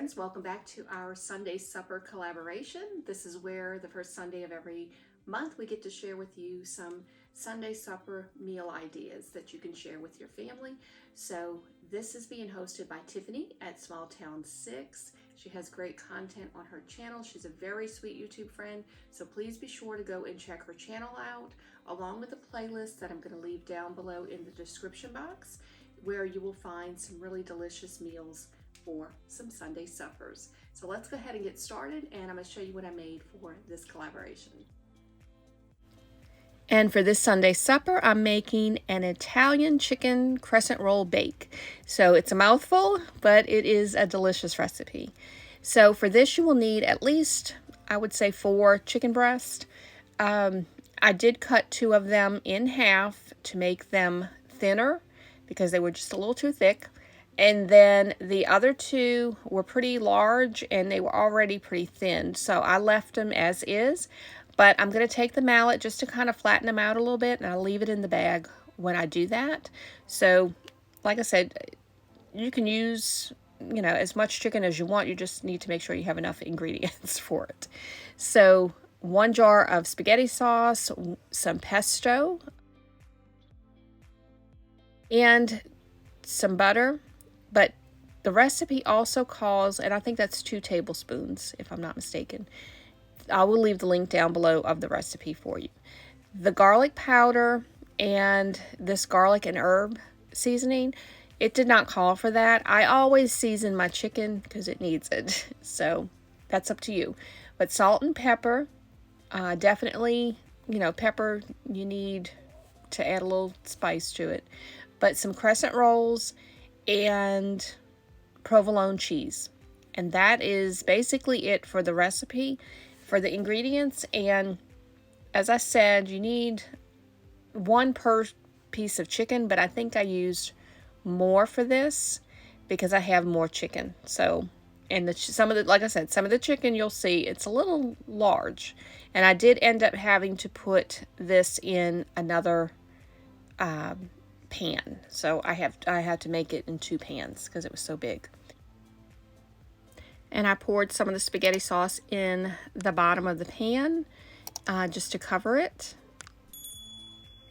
friends, welcome back to our Sunday supper collaboration. This is where the first Sunday of every month we get to share with you some Sunday supper meal ideas that you can share with your family. So this is being hosted by Tiffany at Small Town 6. She has great content on her channel. She's a very sweet YouTube friend, so please be sure to go and check her channel out, along with the playlist that I'm going to leave down below in the description box, where you will find some really delicious meals for some Sunday suppers. So let's go ahead and get started, and I'm going to show you what I made for this collaboration. And for this Sunday supper, I'm making an Italian chicken crescent roll bake. So it's a mouthful, but it is a delicious recipe. So for this, you will need at least, I would say, 4 chicken breasts. I did cut 2 of them in half to make them thinner because they were just a little too thick. And then the other 2 were pretty large and they were already pretty thin. So I left them as is. But I'm going to take the mallet just to kind of flatten them out a little bit. And I'll leave it in the bag when I do that. So like I said, you can use, as much chicken as you want. You just need to make sure you have enough ingredients for it. So 1 jar of spaghetti sauce, some pesto, and some butter. But the recipe also calls, and I think that's 2 tablespoons, if I'm not mistaken. I will leave the link down below of the recipe for you. The garlic powder and this garlic and herb seasoning, it did not call for that. I always season my chicken because it needs it. So that's up to you. But salt and pepper, definitely, pepper, you need to add a little spice to it. But some crescent rolls and provolone cheese. And that is basically it for the recipe, for the ingredients. And as I said, you need 1 per piece of chicken, but I think I used more for this because I have more chicken. So, and like I said, some of the chicken you'll see it's a little large, and I did end up having to put this in another pan. So I had to make it in 2 pans because it was so big. And I poured some of the spaghetti sauce in the bottom of the pan just to cover it.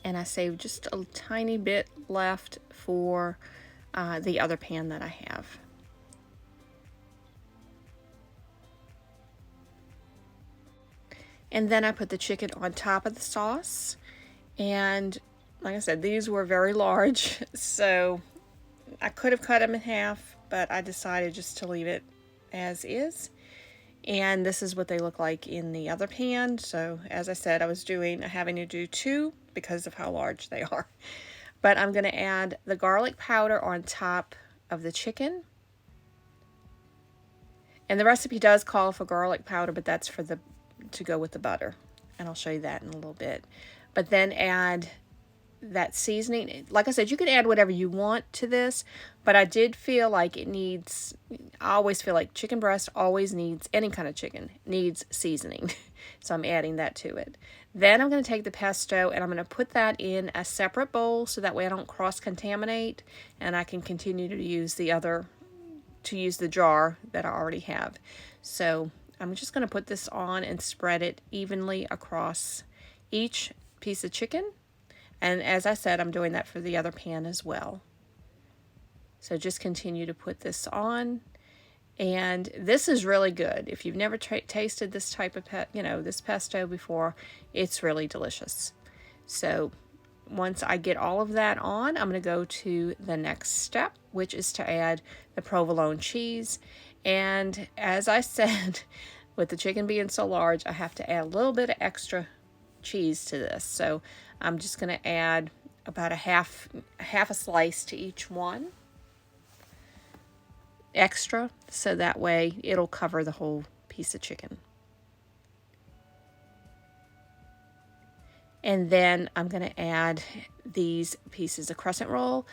And I saved just a tiny bit left for the other pan that I have. And then I put the chicken on top of the sauce. And like I said, these were very large, so I could have cut them in half, but I decided just to leave it as is. And this is what they look like in the other pan. So as I said, I was having to do 2 because of how large they are. But I'm going to add the garlic powder on top of the chicken. And the recipe does call for garlic powder, but that's to go with the butter. And I'll show you that in a little bit. But then add that seasoning. Like I said, you can add whatever you want to this, but I did feel like I always feel like chicken breast always needs, any kind of chicken needs seasoning. So I'm adding that to it. Then I'm going to take the pesto and I'm going to put that in a separate bowl so that way I don't cross-contaminate and I can continue to use the jar that I already have. So I'm just going to put this on and spread it evenly across each piece of chicken. And as I said, I'm doing that for the other pan as well. So just continue to put this on. And this is really good. If you've never tasted this type of this pesto before, it's really delicious. So once I get all of that on, I'm going to go to the next step, which is to add the provolone cheese. And as I said, with the chicken being so large, I have to add a little bit of extra cheese to this. So I'm just going to add about half a slice to each one extra, so that way it'll cover the whole piece of chicken. And then I'm going to add these pieces of crescent roll.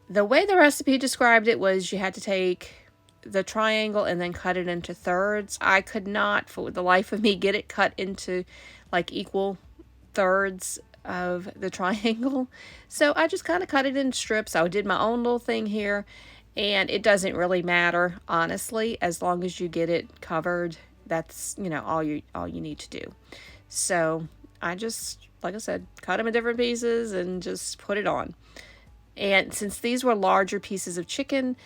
The way the recipe described it was you had to take the triangle and then cut it into thirds. I could not, for the life of me, get it cut into like equal thirds of the triangle. So I just kind of cut it in strips. I did my own little thing here. And it doesn't really matter, honestly, as long as you get it covered. That's, you know, all you need to do. So I just, like I said, cut them in different pieces and just put it on. And since these were larger pieces of chicken,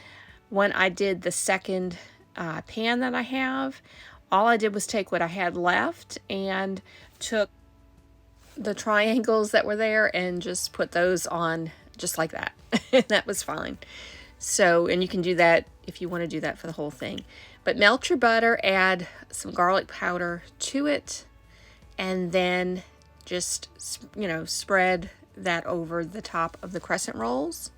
when I did the second pan that I have, all I did was take what I had left and took the triangles that were there and just put those on just like that. And that was fine. So, and you can do that if you want to do that for the whole thing. But melt your butter, add some garlic powder to it, and then just, you know, spread that over the top of the crescent rolls.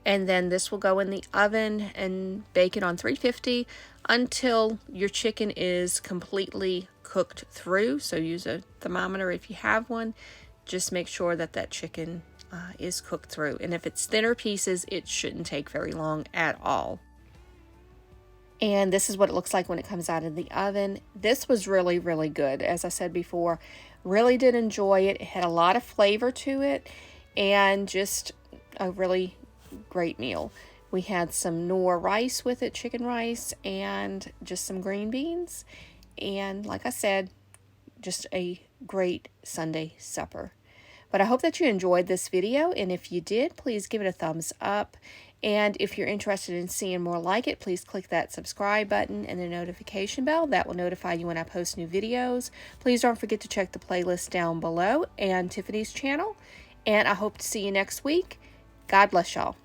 And then this will go in the oven and bake it on 350 until your chicken is completely cooked through. So use a thermometer if you have one. Just make sure that that chicken is cooked through. And if it's thinner pieces, it shouldn't take very long at all. And this is what it looks like when it comes out of the oven. This was really, really good. As I said before, really did enjoy it. It had a lot of flavor to it and just a really great meal. We had some Knorr rice with it, chicken rice, and just some green beans. And like I said, just a great Sunday supper. But I hope that you enjoyed this video, and if you did, please give it a thumbs up. And if you're interested in seeing more like it, please click that subscribe button and the notification bell. That will notify you when I post new videos. Please don't forget to check the playlist down below and Tiffany's channel. And I hope to see you next week. God bless y'all.